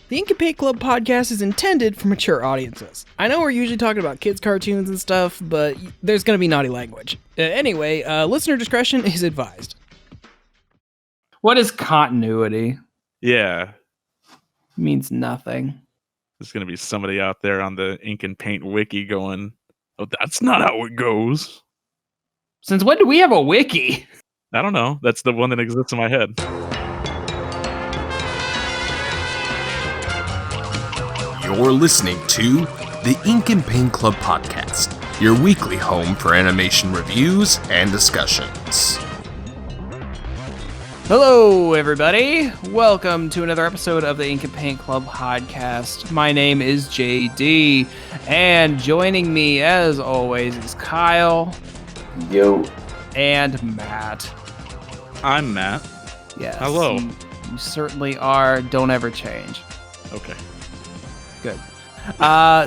The Ink and Paint Club podcast is intended for mature audiences. I know we're usually talking about kids' cartoons and stuff, but there's going to be naughty language. Anyway, listener discretion is advised. What is continuity? Yeah. It means nothing. There's going to be somebody out there on the Ink and Paint wiki going, oh, that's not how it goes. Since when do we have a wiki? I don't know. That's the one that exists in my head. You're listening to the Ink and Paint Club podcast, your weekly home for animation reviews and discussions. Hello, everybody. Welcome to another episode of the Ink and Paint Club podcast. My name is JD, and joining me, as always, is Kyle. Yo. And Matt. I'm Matt. Yes. Hello. You certainly are. Don't ever change. Okay. Good.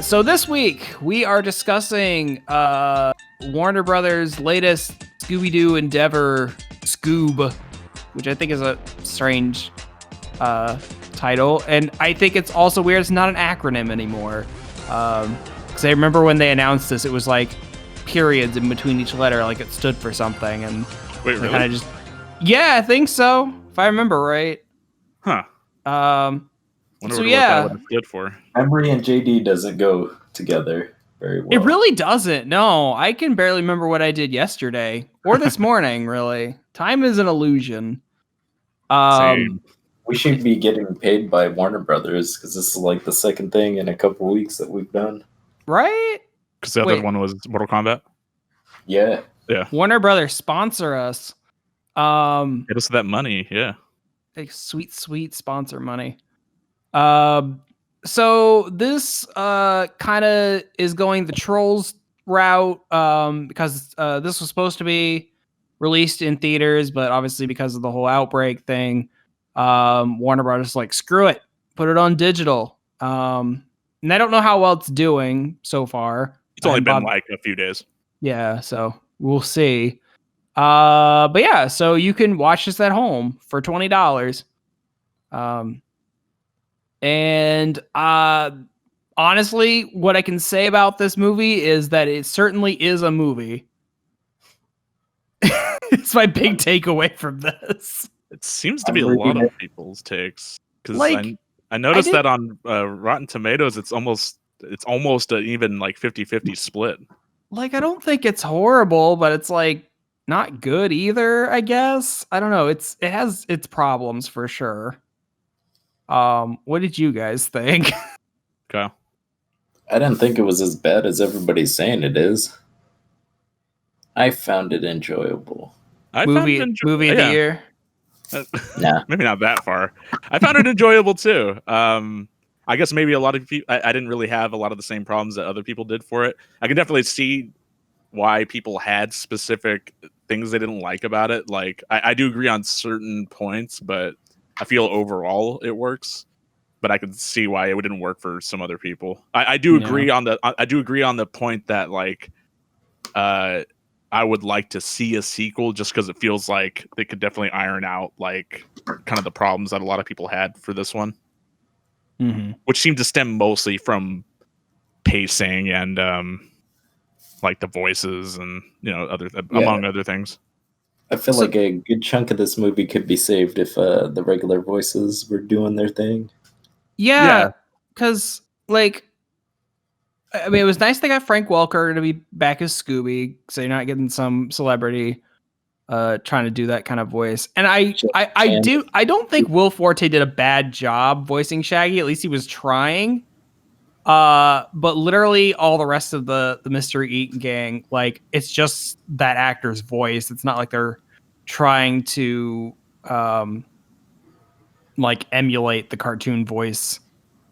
So this week we are discussing Warner Brothers' latest Scooby-Doo endeavor, Scoob, which I think is a strange title, and I think it's also weird it's not an acronym anymore. Because I remember when they announced this, it was like periods in between each letter, like it stood for something, and wait, really? Kind of just, yeah, I think so, if I remember right. Huh. Wonder So what yeah, that would have stood for. Memory and JD doesn't go together very well. it really doesn't. No, I can barely remember what I did yesterday or this morning. Really, time is an illusion. Same. We should be getting paid by Warner Brothers because this is like the second thing in a couple weeks that we've done. Right? Because the other Wait. one was Mortal Kombat. Yeah. Yeah. Warner Brothers sponsor us. Get us that money. Yeah. Like sweet sponsor money. So this kind of is going the Trolls route because this was supposed to be released in theaters, but obviously because of the whole outbreak thing, Warner Brothers is like, screw it, put it on digital. And I don't know how well it's doing so far. It's only been like a few days. Yeah, so we'll see. But yeah, so you can watch this at home for $20. And honestly, what I can say about this movie is that it certainly is a movie. It's my big takeaway from this. It seems to be a lot of people's takes. Because Like, I noticed that on Rotten Tomatoes, it's almost an even like 50-50 split. Like, I don't think it's horrible, but it's like not good either, I guess. I don't know. It has its problems for sure. What did you guys think? Okay. I didn't think it was as bad as everybody's saying it is. I found it enjoyable. Movie of the year? Nah. Maybe not that far. I found it enjoyable too. I guess maybe a lot of people, I didn't really have a lot of the same problems that other people did for it. I can definitely see why people had specific things they didn't like about it. Like, I do agree on certain points, but I feel overall it works. But I can see why it didn't work for some other people. I do agree on the point that like, I would like to see a sequel just because it feels like they could definitely iron out like kind of the problems that a lot of people had for this one. Mm-hmm. Which seemed to stem mostly from pacing and like the voices and among other things. I feel like a good chunk of this movie could be saved if the regular voices were doing their thing. Yeah, because like, I mean, it was nice they got Frank Welker to be back as Scooby, so you're not getting some celebrity trying to do that kind of voice. And I don't think Will Forte did a bad job voicing Shaggy. At least he was trying. But literally all the rest of the Mystery Eaton gang, like, it's just that actor's voice. It's not like they're trying to like emulate the cartoon voice.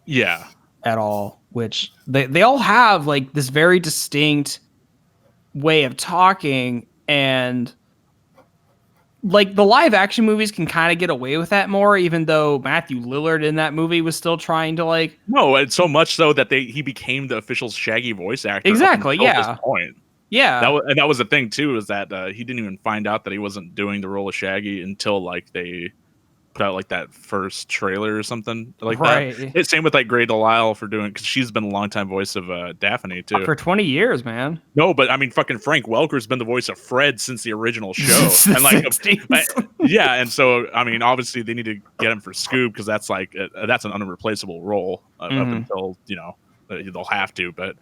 Yeah. At all, which they all have like this very distinct way of talking, and like the live action movies can kind of get away with that more, even though Matthew Lillard in that movie was still trying to like. No, it's so much so that he became the official Shaggy voice actor. Exactly. Yeah. This point. Yeah. That was the thing too, is that he didn't even find out that he wasn't doing the role of Shaggy until like they put out like that first trailer or something like Right. that. It's same with like Grey Delisle for doing, because she's been a longtime voice of Daphne too. For 20 years, man. No, but I mean, fucking Frank Welker's been the voice of Fred since the original show, and like, 60s. yeah, and so I mean, obviously they need to get him for Scoob because that's like that's an unreplaceable role up until they'll have to. But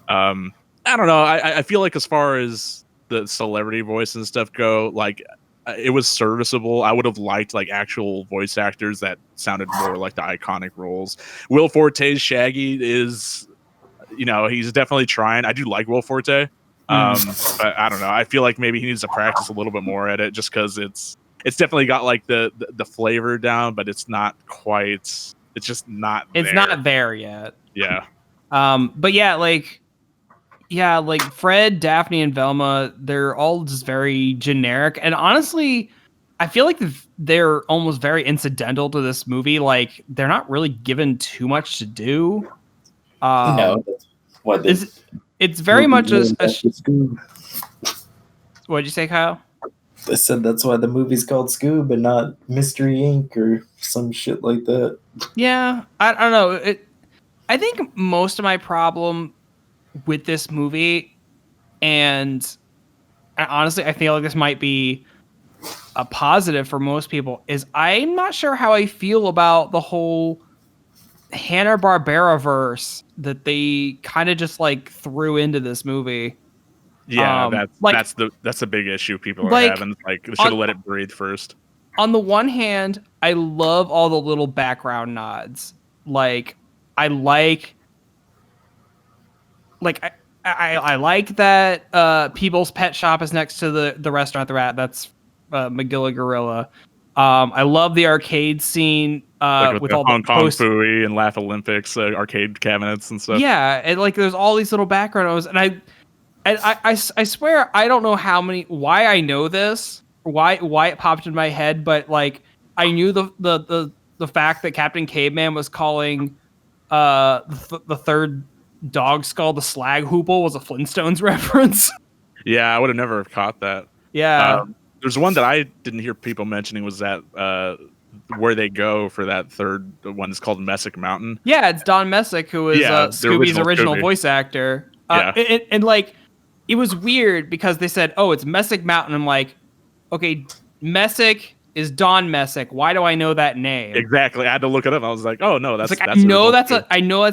I don't know. I feel like as far as the celebrity voice and stuff go, like it was serviceable. I would have liked like actual voice actors that sounded more like the iconic roles. Will Forte's Shaggy is, he's definitely trying. I do like Will Forte, but I don't know. I feel like maybe he needs to practice a little bit more at it, just because it's definitely got like the flavor down, but it's not quite. It's just not. It's not there yet. Yeah. But yeah, like Fred, Daphne, and Velma, they're all just very generic. And honestly, I feel like they're almost very incidental to this movie. Like, they're not really given too much to do. No, that's why it's very much a What'd you say, Kyle? I said that's why the movie's called Scoob and not Mystery Inc. or some shit like that. Yeah, I don't know. I think most of my problem with this movie, and honestly, I feel like this might be a positive for most people, is I'm not sure how I feel about the whole Hanna-Barbera verse that they kind of just like threw into this movie. Yeah, that's a big issue people are having. Like, they should have let it breathe first. On the one hand, I love all the little background nods. Like, I like that People's Pet Shop is next to the restaurant they're at. That's Magilla Gorilla. I love the arcade scene with all Hong the Kong Phooey and Laugh Olympics arcade cabinets and stuff. Yeah, and like there's all these little backgrounds, and I swear I don't know why I know this, why it popped in my head, but like I knew the fact that Captain Caveman was calling the third dog skull the slag hoople was a Flintstones reference. Yeah, I would have never caught that. Yeah. There's one that I didn't hear people mentioning, was that where they go for that third one is called Messick Mountain. Yeah, it's Don Messick, who is Scooby's original voice actor. And like, it was weird because they said, "Oh, it's Messick Mountain." I'm like, okay, Messick is Don Messick. Why do I know that name? Exactly. I had to look it up. I was like, "Oh no, that's like, I know that's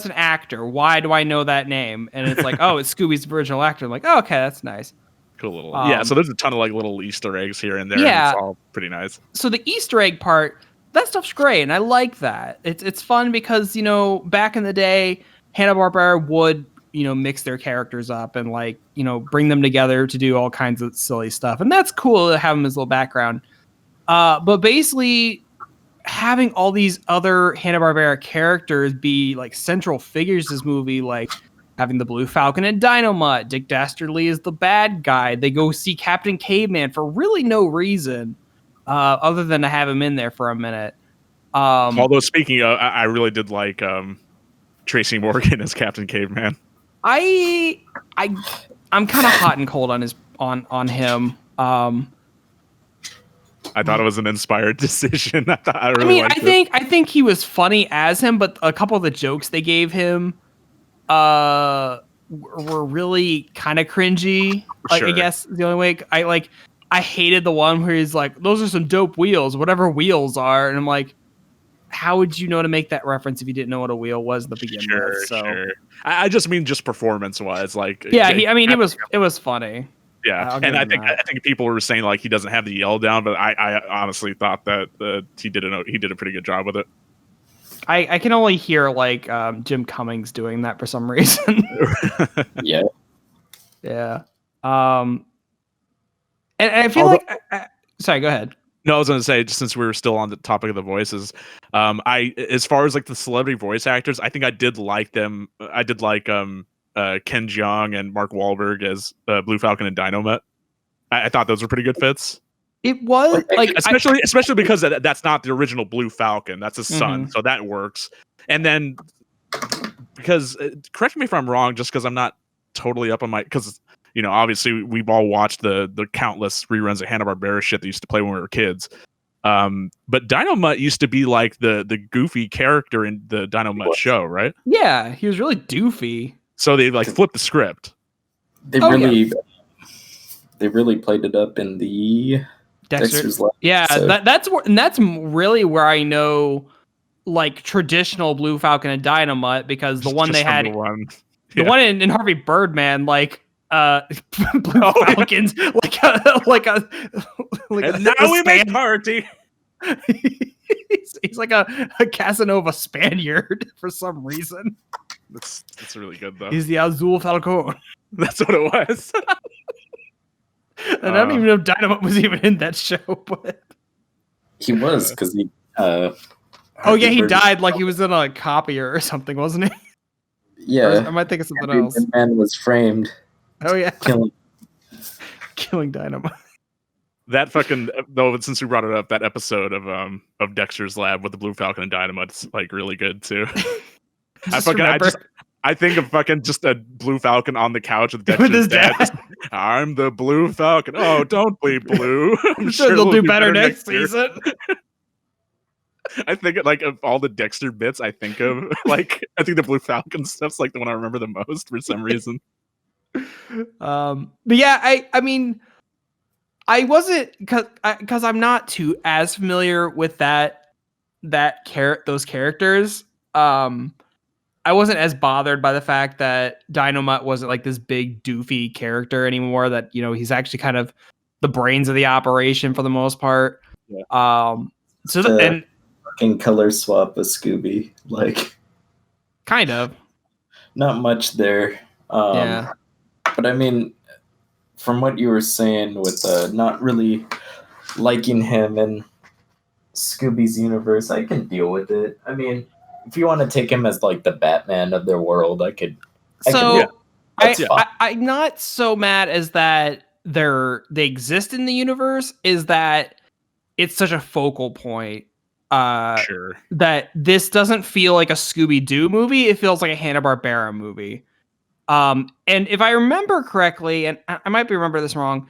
an actor. Why do I know that name?" And it's like, "Oh, it's Scooby's original actor." I'm like, "Oh, okay, that's nice." Cool little. Yeah, so there's a ton of like little Easter eggs here and there. Yeah, and it's all pretty nice. So the Easter egg part, that stuff's great, and I like that. It's fun because back in the day, Hanna-Barbera would mix their characters up and like bring them together to do all kinds of silly stuff, and that's cool to have them as a little background. But basically, having all these other Hanna-Barbera characters be like central figures in this movie, like having the Blue Falcon and Dynomutt, Dick Dastardly is the bad guy. They go see Captain Caveman for really no reason, other than to have him in there for a minute. Although speaking of, I really did like Tracy Morgan as Captain Caveman. I'm kind of hot and cold on him. I thought it was an inspired decision. I think he was funny as him, but a couple of the jokes they gave him were really kind of cringy. Like, sure. I guess the only way I hated the one where he's like, "Those are some dope wheels, whatever wheels are," and I'm like, how would you know to make that reference if you didn't know what a wheel was at the beginning? Sure. I just mean just performance wise, like it was funny. Yeah, and I think people were saying like he doesn't have the yell down, but I honestly thought that he did a pretty good job with it. I can only hear like Jim Cummings doing that for some reason. Yeah. Yeah. And I feel sorry, go ahead. No, I was going to say, just since we were still on the topic of the voices, as far as like the celebrity voice actors, I think I did like them. I did like Ken Jeong and Mark Wahlberg as Blue Falcon and Dynomutt. I thought those were pretty good fits. It was like especially because that's not the original Blue Falcon. That's his son, so that works. And then because correct me if I'm wrong, just because I'm not totally up on because obviously we've all watched the countless reruns of Hanna-Barbera shit that used to play when we were kids. But Dynamite used to be like the goofy character in the Dynamite show, right? Yeah, he was really doofy. So they like flipped the script. They really played it up in the Dexter's Lab. Yeah, episode. that's really where I know like traditional Blue Falcon and Dynamite, because the one they had, the one in Harvey Birdman, like Blue Falcons, like a and now we make party. he's like a Casanova Spaniard for some reason. That's really good though. He's the Azul Falcon. That's what it was. And I don't even know if Dynamite was even in that show, but he was, because he. He died like he was in a copier or something, wasn't he? Yeah, I might think of something else. The man was framed. Oh yeah, killing Dynamite. That fucking though, since we brought it up, that episode of Dexter's Lab with the Blue Falcon and Dynamite's like really good too. I think of fucking just a Blue Falcon on the couch with Dexter's dad. I'm the Blue Falcon. Oh, don't be blue. I'm sure they'll do better next season. I think like of all the Dexter bits, I think of like I think the Blue Falcon stuff's like the one I remember the most for some reason. But yeah, I mean, I wasn't because I'm not too as familiar with those characters. I wasn't as bothered by the fact that Dynamite wasn't like this big doofy character anymore. That, you know, he's actually kind of the brains of the operation for the most part. Yeah. And fucking color swap with Scooby, like kind of not much there. Yeah, but I mean, from what you were saying with not really liking him in Scooby's universe, I can deal with it. I mean, if you want to take him as like the Batman of their world, I could. I'm not so mad as that they exist in the universe. Is that it's such a focal point. Sure. That this doesn't feel like a Scooby-Doo movie. It feels like a Hanna-Barbera movie. And if I remember correctly, and I might be remember this wrong,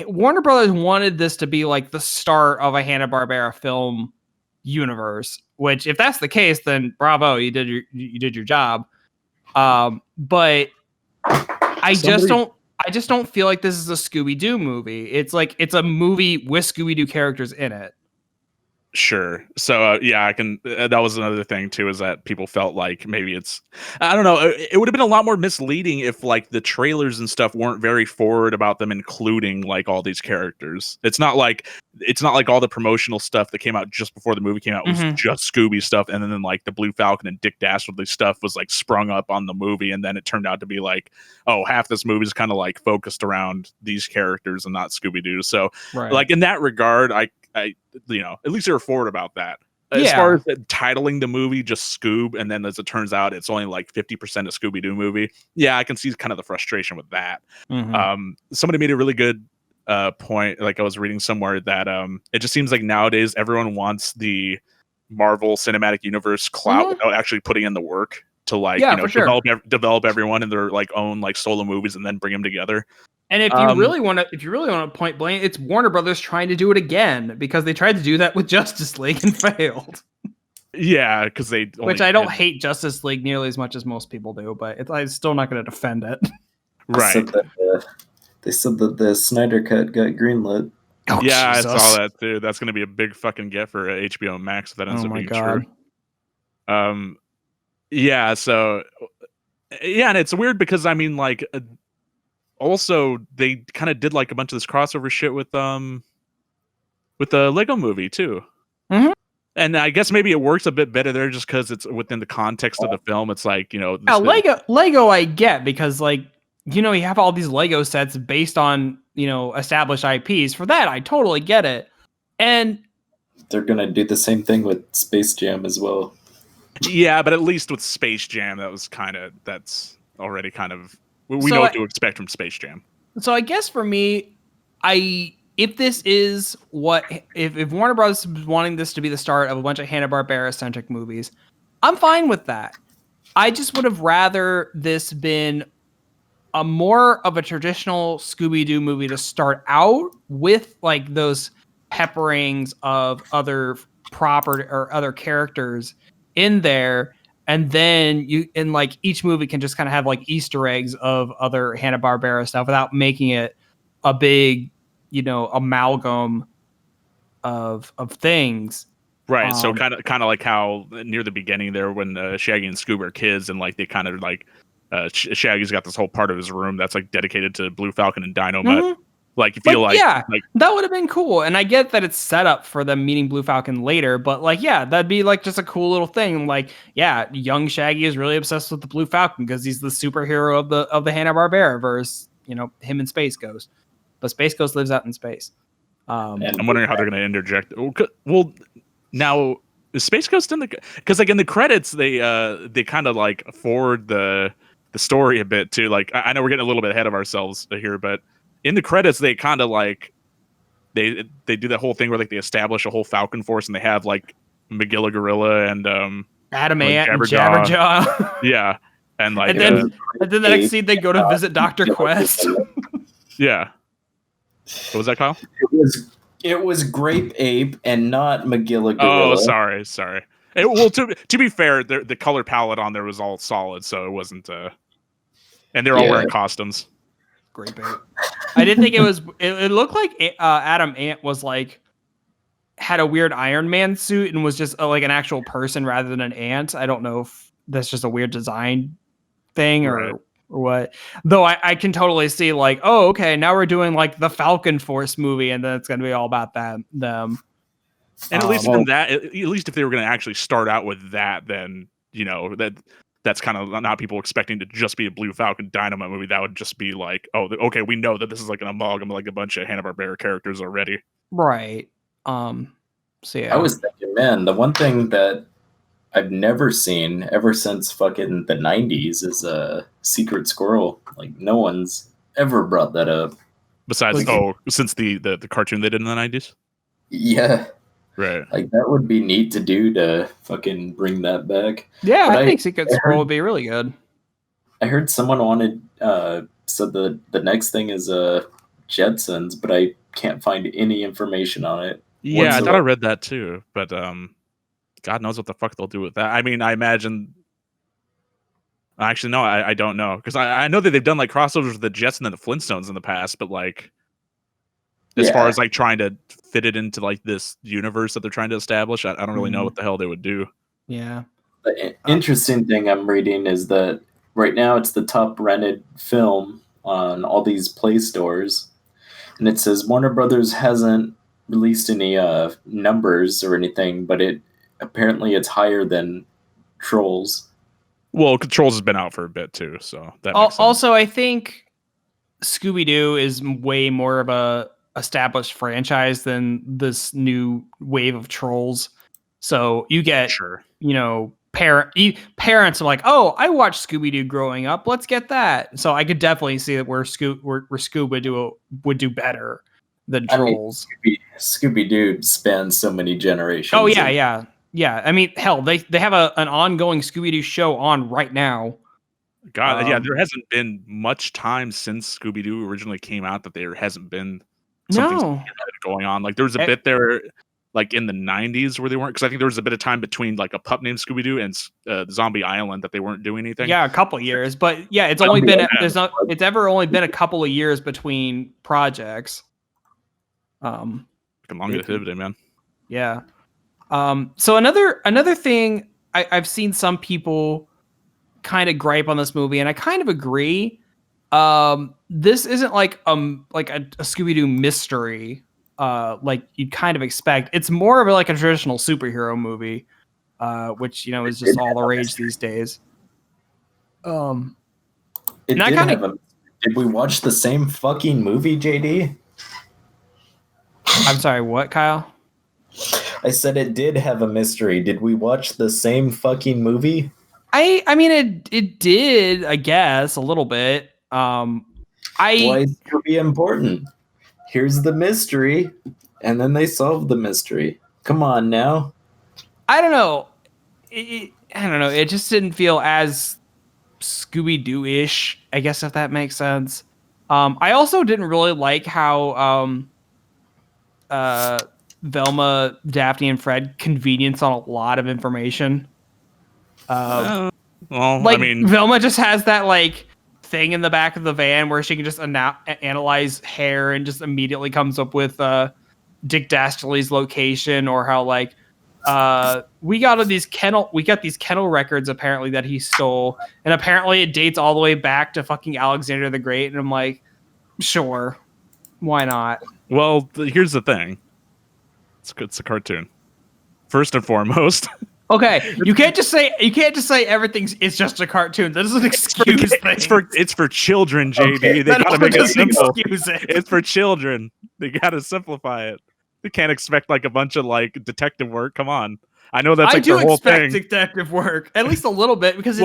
Warner Brothers wanted this to be like the start of a Hanna-Barbera film universe, which if that's the case, then bravo, you did your job. But I just don't feel like this is a Scooby-Doo movie. It's like it's a movie with Scooby-Doo characters in it. Sure. So yeah, I can. That was another thing too, is that people felt like maybe it's. I don't know. It would have been a lot more misleading if like the trailers and stuff weren't very forward about them including like all these characters. It's not like all the promotional stuff that came out just before the movie came out was just Scooby stuff, and then like the Blue Falcon and Dick Dastardly stuff was like sprung up on the movie, and then it turned out to be like, oh, half this movie is kind of like focused around these characters and not Scooby-Doo. So like in that regard, I you know, at least they were forward about that. As far as titling the movie just Scoob, and then as it turns out it's only like 50% a Scooby-Doo movie. Yeah, I can see kind of the frustration with that. Somebody made a really good point, like I was reading somewhere, that it just seems like nowadays everyone wants the Marvel Cinematic Universe clout without actually putting in the work to like develop everyone in their like own like solo movies and then bring them together. And if you really want to point blank, it's Warner Brothers trying to do it again, because they tried to do that with Justice League and failed. Yeah, because which I don't hate Justice League nearly as much as most people do, but I'm still not going to defend it. Right. They said that the Snyder Cut got greenlit. Oh, yeah, Jesus. I saw that too. That's going to be a big fucking get for HBO Max if that ends up being true. Yeah. So yeah, and it's weird because I mean, like. Also, they kind of did like a bunch of this crossover shit with the Lego Movie too, and I guess maybe it works a bit better there just because it's within the context of the film. It's like, you know, Lego I get, because like, you know, you have all these Lego sets based on, you know, established IPs. For that, I totally get it, and they're gonna do the same thing with Space Jam as well. Yeah, but at least with Space Jam, that's already kind of. We know what to expect from Space Jam. So I guess for me, if this is if Warner Bros. is wanting this to be the start of a bunch of Hanna-Barbera centric movies, I'm fine with that. I just would have rather this been a more of a traditional Scooby-Doo movie to start out with, like those pepperings of other proper or other characters in there, and then you in like each movie can just kind of have like Easter eggs of other Hanna-Barbera stuff without making it a big, amalgam of things. Right. So kind of like how near the beginning there, when Shaggy and Scoob are kids, and like they kind of like Shaggy's got this whole part of his room that's like dedicated to Blue Falcon and Dynamite. Mm-hmm. Like you feel like that would have been cool. And I get that it's set up for them meeting Blue Falcon later, but like, yeah, that'd be like just a cool little thing. Like, yeah, young Shaggy is really obsessed with the Blue Falcon because he's the superhero of the Hanna-Barbera verse, him and Space Ghost. But Space Ghost lives out in space. And I'm wondering how they're going to interject. Well, now is Space Ghost in the? Because like in the credits, they kind of like forward the story a bit too. Like I know we're getting a little bit ahead of ourselves here, but in the credits, they kind of like they do that whole thing where like they establish a whole Falcon force, and they have like Magilla Gorilla and Adam Ant and Jabberjaw. Yeah, and like and then the next scene they go to visit Dr. Quest. Yeah. What was that, Kyle? It was Grape Ape and not Magilla Gorilla. Oh, sorry. Well, to be fair, the color palette on there was all solid, so it wasn't. And they're all wearing costumes. Grape Ape. I didn't think it was. It looked like Adam Ant was like had a weird Iron Man suit and was just like an actual person rather than an ant. I don't know if that's just a weird design thing or what. Though I can totally see like, oh, okay, now we're doing like the Falcon Force movie, and then it's going to be all about them. And at least from that, at least if they were going to actually start out with that, then that's kind of not people expecting to just be a Blue Falcon Dynamite movie. That would just be like, oh, okay, we know that this is like an amalgam of like a bunch of Hanna-Barbera characters already. Right. So yeah. I was thinking, man, the one thing that I've never seen ever since fucking the 90s is a Secret Squirrel. Like no one's ever brought that up. Besides, since the cartoon they did in the 90s? Yeah. Right. Like that would be neat to do to fucking bring that back. Yeah, I think Secret Squirrel would be really good. I heard someone wanted said the next thing is Jetsons, but I can't find any information on it. Yeah, I thought I read that too, but God knows what the fuck they'll do with that. I mean, I imagine. Actually, no, I don't know, because I know that they've done like crossovers with the Jetson and the Flintstones in the past, but like as far as like trying to fit it into like this universe that they're trying to establish, I don't really know what the hell they would do. Yeah. The interesting thing I'm reading is that right now it's the top rented film on all these Play stores, and it says Warner Brothers hasn't released any numbers or anything, but apparently it's higher than Trolls. Well, Trolls has been out for a bit too, so that makes sense. Also, I think Scooby-Doo is way more of a established franchise than this new wave of Trolls. So you get, parents are like, oh, I watched Scooby-Doo growing up. Let's get that. So I could definitely see that where Scoob would do better than Trolls. I mean, Scooby-Doo spans so many generations. Oh yeah. I mean, hell, they have an ongoing Scooby-Doo show on right now. God, yeah, there hasn't been much time since Scooby-Doo originally came out that there hasn't been something going on. Like there was a bit there, like in the 90s where they weren't, because I think there was a bit of time between like a pup named Scooby-Doo and Zombie Island that they weren't doing anything. Yeah, a couple of years, but yeah, it's only been it's only been a couple of years between projects. Longevity, man. Yeah. So another thing I've seen some people kind of gripe on this movie, and I kind of agree. This isn't like a Scooby-Doo mystery, like you'd kind of expect. It's more of like a traditional superhero movie, which is just all the rage these days. Did we watch the same fucking movie, JD? I'm sorry, what, Kyle? I said it did have a mystery. Did we watch the same fucking movie? I mean, it did, I guess, a little bit. Why is it be important? Here's the mystery, and then they solve the mystery. Come on now. I don't know. I don't know. It just didn't feel as Scooby-Doo-ish, I guess, if that makes sense. I also didn't really like how Velma, Daphne, and Fred convenience on a lot of information. Well, Like I mean, Velma just has that like thing in the back of the van where she can just analyze hair and just immediately comes up with Dick Dastardly's location, or how like we got these kennel records apparently that he stole, and apparently it dates all the way back to fucking Alexander the Great, and I'm like, sure, why not? well, here's the thing. It's a cartoon, first and foremost. Okay, you can't just say it's just a cartoon. That doesn't excuse things. It's for children, JD. Okay. They gotta make it simple. Excuse it. It's for children. They gotta simplify it. They can't expect like a bunch of like detective work. Come on. I know that's like I do their whole expect thing. detective work, at least a little bit, because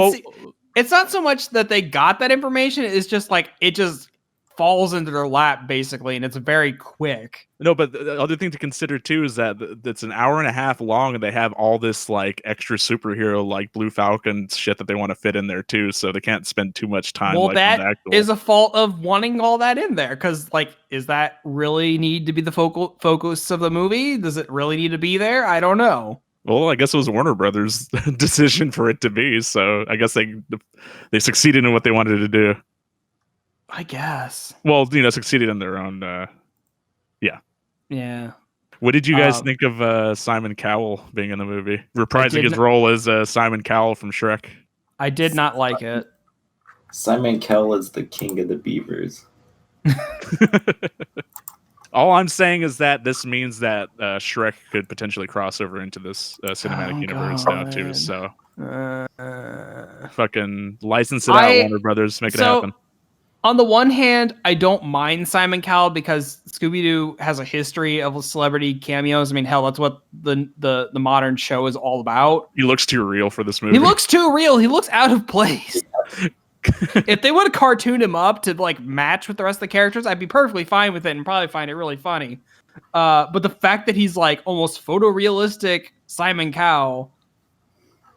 it's not so much that they got that information. It's just like it just falls into their lap basically, and it's very quick. No, but the other thing to consider too is that it's an hour and a half long, and they have all this like extra superhero like Blue Falcon shit that they want to fit in there too, so they can't spend too much time. Well, like, that on the actual... is a fault of wanting all that in there, because like, is that really need to be the focus of the movie? Does it really need to be there? I don't know. Well, I guess it was Warner Brothers' decision for it to be, so I guess they succeeded in what they wanted to do. I guess. Well, succeeded in their own. Yeah. What did you guys think of Simon Cowell being in the movie, reprising his role as Simon Cowell from Shrek? I did not like it. Simon Cowell is the king of the beavers. All I'm saying is that this means that Shrek could potentially cross over into this cinematic universe now too. So, fucking license it out, Warner Brothers, make it happen. On the one hand, I don't mind Simon Cowell because Scooby-Doo has a history of celebrity cameos. I mean, hell, that's what the modern show is all about. He looks too real for this movie. He looks too real. He looks out of place. If they would have cartooned him up to like match with the rest of the characters, I'd be perfectly fine with it and probably find it really funny. But the fact that he's like almost photorealistic Simon Cowell,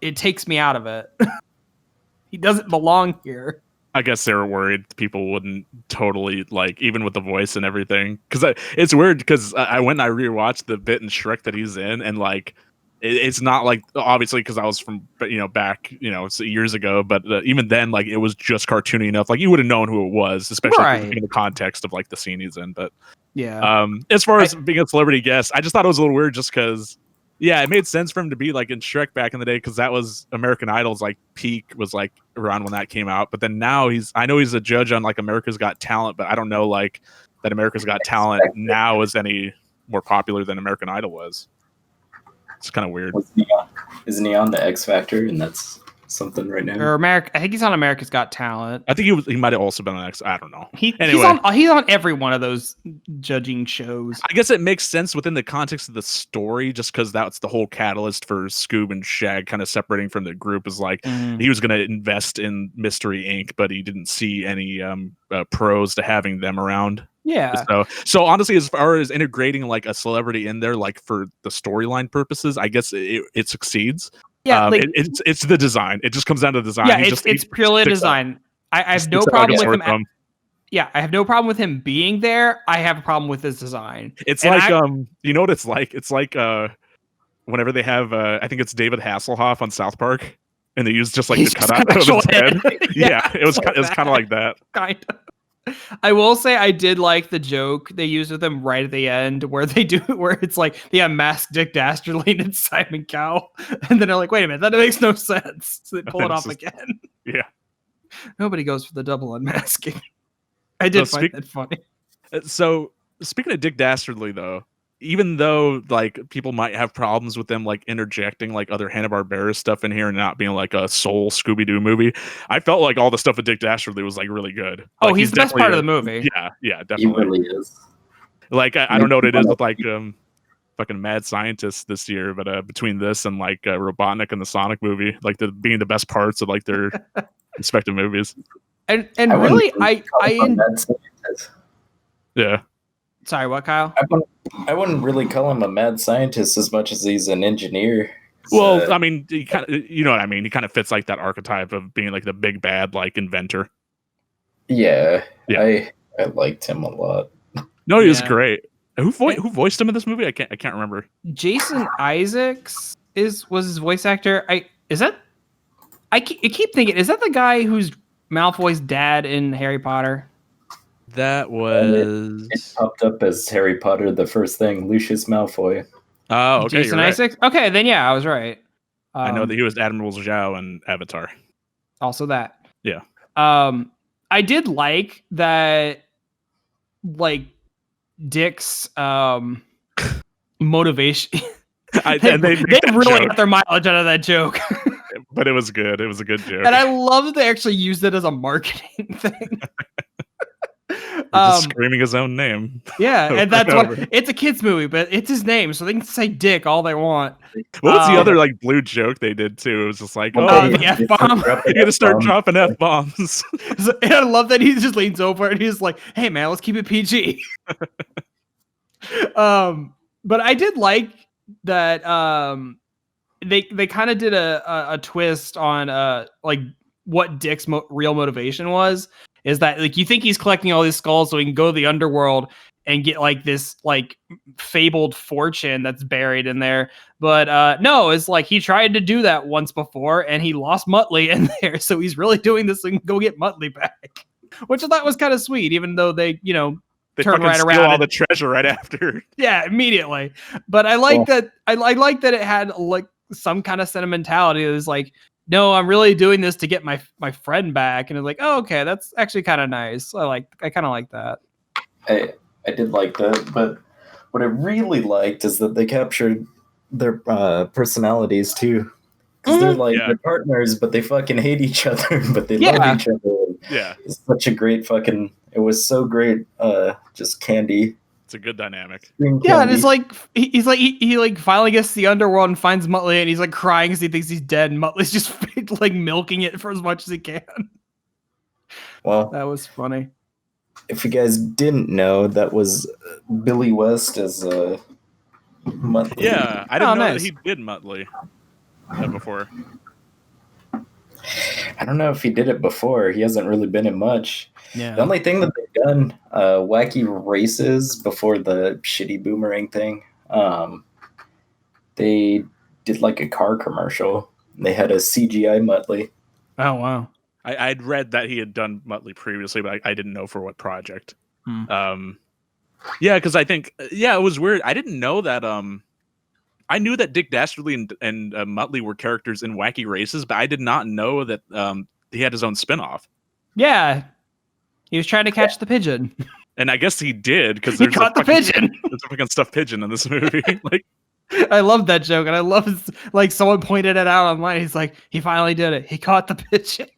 it takes me out of it. He doesn't belong here. I guess they were worried people wouldn't totally like, even with the voice and everything. Because it's weird because I went and I rewatched the bit in Shrek that he's in, and like it's not like, obviously because I was from back years ago, but even then like it was just cartoony enough, like you would have known who it was, especially in the context of like the scene he's in. But yeah, as far as being a celebrity guest, I just thought it was a little weird just because. Yeah, it made sense for him to be like in Shrek back in the day because that was American Idol's like peak, was like around when that came out. But then now I know he's a judge on like America's Got Talent, but I don't know like that America's Got Talent now is any more popular than American Idol was. It's kind of weird. Isn't he on the X Factor? And that's something right now. Or I think he's on America's Got Talent. I think he might have also been on X. I don't know. He's on every one of those judging shows. I guess it makes sense within the context of the story, just because that's the whole catalyst for Scoob and Shag kind of separating from the group. Is like he was going to invest in Mystery Inc., but he didn't see any pros to having them around. Yeah. So honestly, as far as integrating like a celebrity in there, like for the storyline purposes, I guess it succeeds. Yeah, it's the design. It just comes down to design. Yeah, it's purely design. I have no problem with him. Yeah, I have no problem with him being there. I have a problem with his design. It's like you know what it's like? It's like whenever they have I think it's David Hasselhoff on South Park, and they use just like the cutout of his head. Yeah, it was kind of like that. Kind of. I will say I did like the joke they used with him right at the end where it's like they unmasked Dick Dastardly and it's Simon Cowell, and then they're like, wait a minute, that makes no sense. So they pull it off again. Yeah. Nobody goes for the double unmasking. I did find that funny. So speaking of Dick Dastardly though, even though like people might have problems with them like interjecting like other Hanna-Barbera stuff in here and not being like a sole Scooby-Doo movie, I felt like all the stuff with Dick Dastardly was like really good. Oh, he's the best part of the movie. Yeah, definitely. He really is. Like I don't know what it is with like fucking Mad Scientist this year, but between this and like Robotnik and the Sonic movie, like being the best parts of like their respective movies. And really, yeah. Sorry, what, Kyle? I wouldn't really call him a mad scientist as much as he's an engineer. Well, I mean, he kind of, you know what I mean? He kind of fits like that archetype of being like the big bad, like inventor. Yeah. I liked him a lot. No, he was great. Who voiced him in this movie? I can't remember. Jason Isaacs was his voice actor. I keep thinking, is that the guy who's Malfoy's dad in Harry Potter? That was it popped up as Harry Potter. The first thing, Lucius Malfoy. Oh, okay. Jason you're right. Isaacs. Okay, then yeah, I was right. I know that he was Admiral Zhao in Avatar. Also that. Yeah. I did like that, like Dick's motivation. They really got their mileage out of that joke. But it was good. It was a good joke. And I love that they actually used it as a marketing thing. Just screaming his own name. Yeah, and that's what it's a kids movie, but it's his name, so they can say Dick all they want. What was the other like blue joke they did too? It was just like, the F-bomb. You're gonna start dropping F-bombs. And I love that he just leans over and he's like, "Hey man, let's keep it PG." But I did like that. They kind of did a twist on like what Dick's real motivation was. Is that like you think he's collecting all these skulls so he can go to the underworld and get like this like fabled fortune that's buried in there, but no, it's like he tried to do that once before and he lost Muttley in there, so he's really doing this and go get Muttley back, which I thought was kind of sweet, even though they they turn right steal around all the treasure right after. Yeah, immediately. But I like that. I like that it had like some kind of sentimentality. It was like, no, I'm really doing this to get my friend back, and it's like, oh, okay, that's actually kind of nice. I kind of like that. I did like that, but what I really liked is that they captured their personalities too, because they're like they're partners, but they fucking hate each other, but they love each other. Yeah, it's such a great fucking. It was so great. Just candy. It's a good dynamic. Yeah, and it's like he like finally gets to the underworld and finds Muttley, and he's like crying because he thinks he's dead, and Muttley's just like milking it for as much as he can. Well, that was funny. If you guys didn't know, that was Billy West as Muttley. Yeah, I didn't know that he did Muttley before. I don't know if he did it before. He hasn't really been in much. Yeah. The only thing that they've done, wacky races before the shitty boomerang thing. They did like a car commercial. They had a CGI Muttley. Oh wow! I'd read that he had done Muttley previously, but I didn't know for what project. Yeah, because I think it was weird. I didn't know that. I knew that Dick Dastardly and Muttley were characters in Wacky Races, but I did not know that he had his own spinoff. Yeah, he was trying to catch the pigeon, and I guess he did because he caught the pigeon. There's a fucking stuffed pigeon in this movie. Like, I love that joke, and I love like someone pointed it out online. He's like, he finally did it. He caught the pigeon.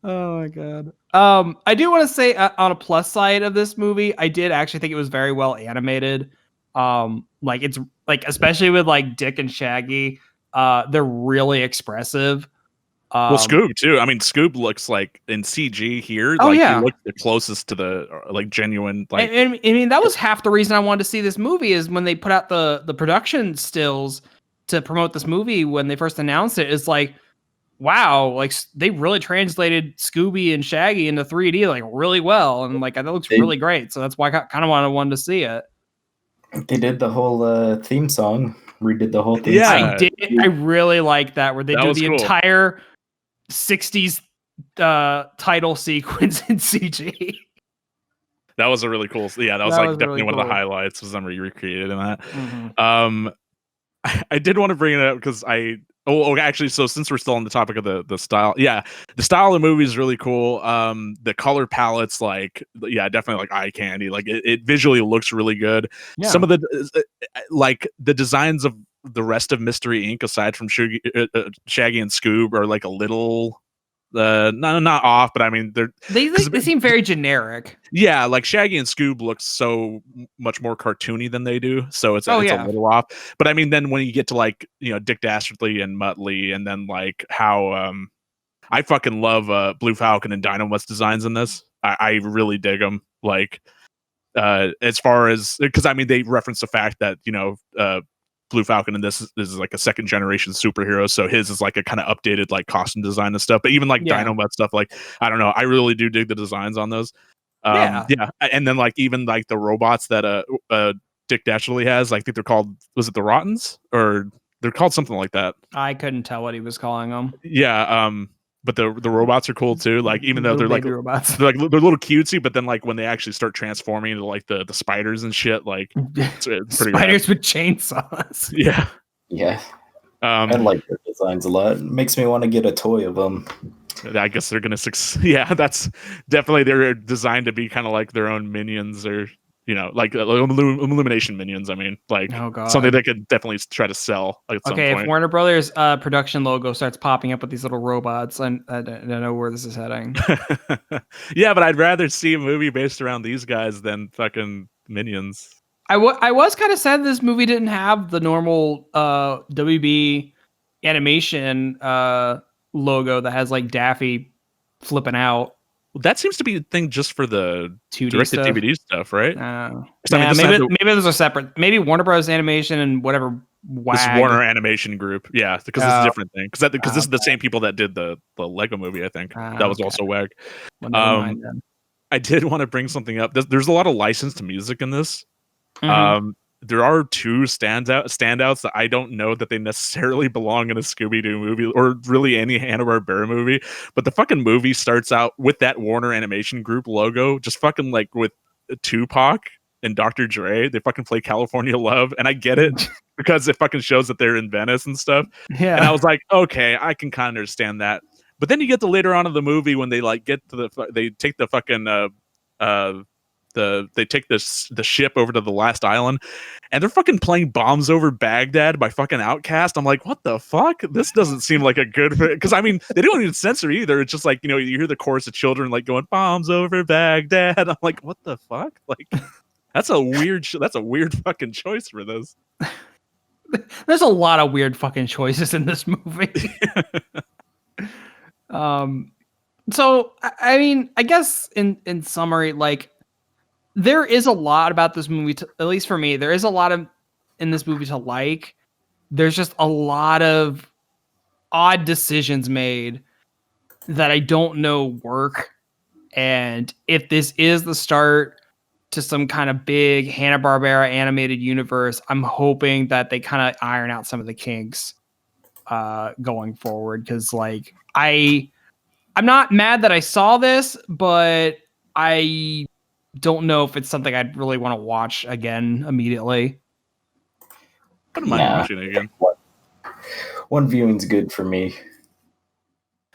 Oh my god. I do want to say on a plus side of this movie, I did actually think it was very well animated. Like it's like especially with like Dick and Shaggy, they're really expressive. Well, Scoob too. I mean, Scoob looks like in CG here. Oh, like, yeah. He looks the closest to the like genuine. Like, and I mean, that was half the reason I wanted to see this movie is when they put out the production stills to promote this movie when they first announced it. It's like, wow, like they really translated Scooby and Shaggy into 3D like really well, and like that looks really great. So that's why I kind of wanted to see it. They did the whole theme song. Redid the whole theme. Yeah, song. I did. I really like that where they do the entire 60s title sequence in CG. That was a really cool. Yeah, that was like definitely really one of the highlights was them recreated in that. Mm-hmm. I did want to bring it up because actually, so since we're still on the topic of the style, the style of the movie is really cool. The color palettes, like, definitely like eye candy. Like it visually looks really good. Yeah. Some of the like the designs of the rest of Mystery Inc. aside from Shaggy and Scoob are like a little not off, but I mean they seem very generic. Yeah, like Shaggy and Scoob look so much more cartoony than they do, so it's a little off. But I mean, then when you get to like Dick Dastardly and Muttley, and then like how I fucking love Blue Falcon and Dynamo's designs in this. I really dig them. Like as far as because I mean they reference the fact that Blue Falcon in this is like a second generation superhero, so his is like a kind of updated like costume design and stuff. But even like Dynamite stuff, like I don't know, I really do dig the designs on those. Yeah, and then like even like the robots that Dick Dashley has, I think they're called, was it the Rottens, or they're called something like that. I couldn't tell what he was calling them. Yeah, but the robots are cool too. Like even though Little they're like baby robots. they're a little cutesy, but then like when they actually start transforming into like the spiders and shit, like it's pretty Spiders rad. with chainsaws. Yeah. Yeah, I like their designs a lot. It makes me want to get a toy of them. I guess they're gonna succeed. Yeah, that's definitely, they're designed to be kind of like their own minions, or like Illumination minions. I mean, like Oh, God. something they could definitely try to sell at some Okay, point. if Warner Brothers production logo starts popping up with these little robots, I don't know where this is heading. Yeah, but I'd rather see a movie based around these guys than fucking minions. I was kind of sad this movie didn't have the normal WB animation logo that has like Daffy flipping out. Well, that seems to be a thing just for the 2D directed stuff. DVD stuff, right? Yeah, 'Cause, I mean, this had maybe those are separate. Maybe Warner Bros. Animation and whatever This WAG. Warner Animation Group, yeah, because it's a different thing. Because this is the okay. same people that did the Lego movie, I think. That was Okay. also WAG. Well, never mind then. I did want to bring something up. There's a lot of licensed music in this. Mhm. There are two standouts that I don't know that they necessarily belong in a Scooby-Doo movie or really any Hanna-Barbera movie. But the fucking movie starts out with that Warner Animation Group logo, just fucking like with Tupac and Dr. Dre. They fucking play California Love, and I get it because it fucking shows that they're in Venice and stuff. Yeah. And I was like, okay, I can kind of understand that. But then you get to later on in the movie when they like get to they take the fucking they take the ship over to the last island, and they're fucking playing Bombs Over Baghdad by fucking Outkast. I'm like, what the fuck? This doesn't seem like a good, because I mean, they don't even censor either. It's just like, you hear the chorus of children like going Bombs Over Baghdad. I'm like, what the fuck? Like, that's a weird fucking choice for this. There's a lot of weird fucking choices in this movie. So I mean, I guess in summary, like, there is a lot about this movie, at least for me, there is a lot in this movie to like. There's just a lot of odd decisions made that I don't know work. And if this is the start to some kind of big Hanna-Barbera animated universe, I'm hoping that they kind of iron out some of the kinks going forward. Because like I'm not mad that I saw this, but I don't know if it's something I'd really want to watch again immediately. I don't mind watching it again. One viewing's good for me.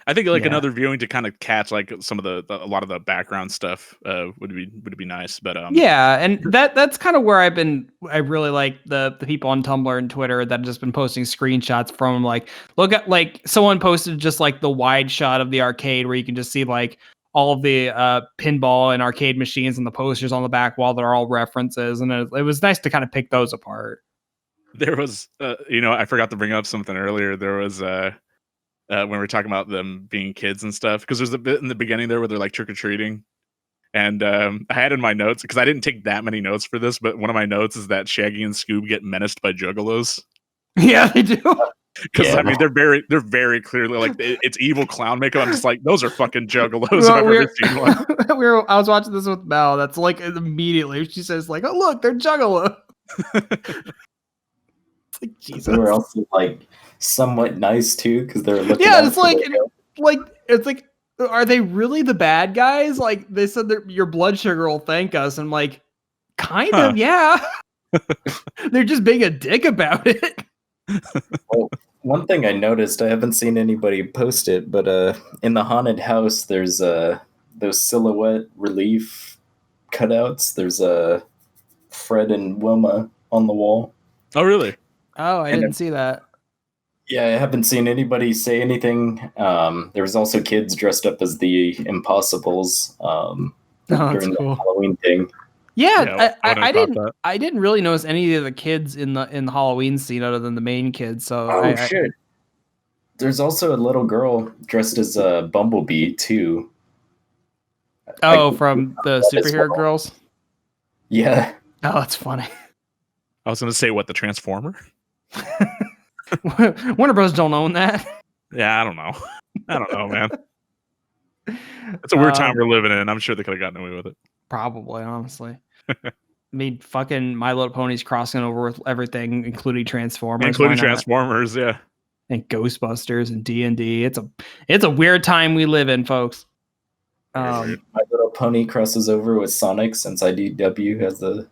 I think like another viewing to kind of catch like some of a lot of the background stuff would be nice. But yeah, and that's kind of where I really like the people on Tumblr and Twitter that have just been posting screenshots from, like, look at, like, someone posted just like the wide shot of the arcade where you can just see like all of the pinball and arcade machines and the posters on the back wall that are all references, and it was nice to kind of pick those apart. There was I forgot to bring up something earlier. There was when we were talking about them being kids and stuff, because there's a bit in the beginning there where they're like trick-or-treating, and I had in my notes, because I didn't take that many notes for this, but one of my notes is that Shaggy and Scoob get menaced by juggalos. Yeah, they do. Because I mean, they're very clearly like, it's evil clown makeup. I'm just like, those are fucking juggalos. If I've ever seen one. I was watching this with Mel. That's like immediately she says like, "Oh look, they're juggalo." It's like, Jesus. They were also like somewhat nice too, because they're looking. Yeah, it's like it's like, are they really the bad guys? Like, they said that your blood sugar will thank us, and like, kind of, yeah. They're just being a dick about it. Well, one thing I noticed, I haven't seen anybody post it, but in the haunted house, there's those silhouette relief cutouts. There's Fred and Wilma on the wall. Oh, really? Oh, I didn't see that. Yeah, I haven't seen anybody say anything. There was also kids dressed up as the Impossibles during the Halloween thing. Yeah, I didn't really notice any of the kids in the Halloween scene other than the main kids. So shit. There's also a little girl dressed as a Bumblebee too. From the superhero girls. Yeah. Oh, that's funny. I was going to say, what, the Transformer? Warner Bros. Don't own that. Yeah, I don't know, man. It's a weird time we're living in. I'm sure they could have gotten away with it. Probably, honestly. I mean, fucking My Little Pony's crossing over with everything, including Transformers. Including Transformers, yeah. And Ghostbusters and D&D. It's a weird time we live in, folks. My Little Pony crosses over with Sonic since IDW has the.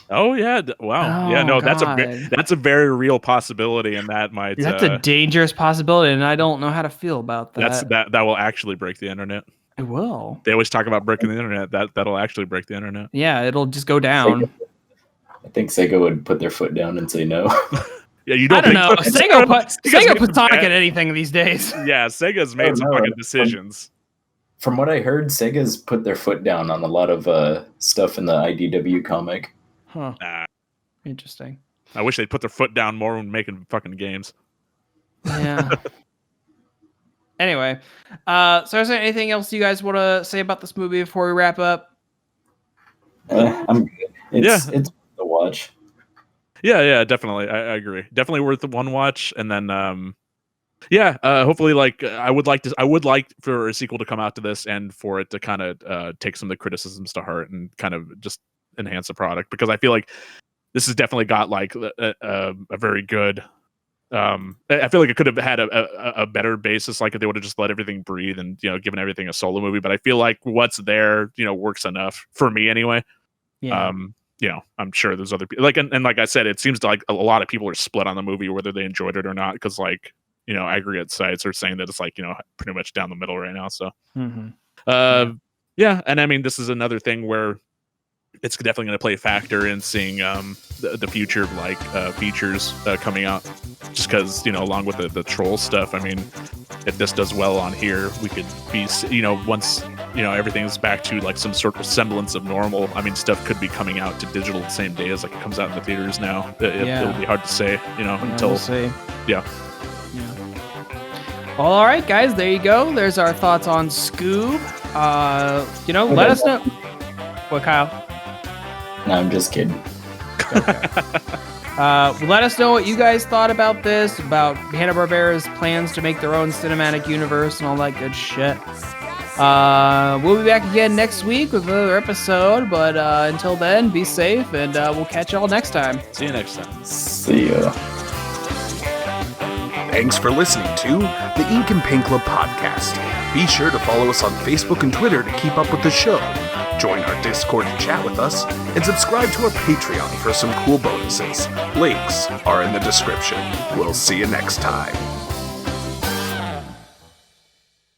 Oh yeah! Wow. Yeah. No, God. that's a very real possibility, and that might. That's a dangerous possibility, and I don't know how to feel about that. That will actually break the internet. It will. They always talk about breaking the internet. That'll actually break the internet. Yeah, it'll just go down. I think Sega would put their foot down and say no. Yeah, you don't. I don't know. Sega puts Sonic at anything these days. Yeah, Sega's made some fucking decisions. From what I heard, Sega's put their foot down on a lot of stuff in the IDW comic. Huh. Interesting. I wish they'd put their foot down more when making fucking games. Yeah. Anyway, so is there anything else you guys want to say about this movie before we wrap up? I'm good. It's worth the watch. Yeah, definitely. I agree. Definitely worth the one watch, and then hopefully, like I would like for a sequel to come out to this, and for it to kind of take some of the criticisms to heart and kind of just enhance the product, because I feel like this has definitely got like a very good. I feel like it could have had a better basis, like if they would have just let everything breathe and given everything a solo movie. But I feel like what's there, works enough for me anyway. Yeah. I'm sure there's other people like, and like I said, it seems like a lot of people are split on the movie whether they enjoyed it or not, because like aggregate sites are saying that it's like pretty much down the middle right now. So yeah, and I mean this is another thing where it's definitely going to play a factor in seeing the future of like features coming out, just because along with the troll stuff. I mean, if this does well on here, we could be once everything's back to like some sort of semblance of normal. I mean, stuff could be coming out to digital the same day as like it comes out in the theaters now. It'll be hard to say, until we'll see. Yeah. Well, all right, guys, there you go. There's our thoughts on Scoob. Let us know. What, Kyle? No, I'm just kidding. Okay. Let us know what you guys thought about this, about Hanna-Barbera's plans to make their own cinematic universe and all that good shit. We'll be back again next week with another episode, but until then, be safe, and we'll catch y'all next time. See you next time. See ya. Thanks for listening to the Ink and Paint Club podcast. Be sure to follow us on Facebook and Twitter to keep up with the show. Join our Discord to chat with us, and subscribe to our Patreon for some cool bonuses. Links are in the description. We'll see you next time.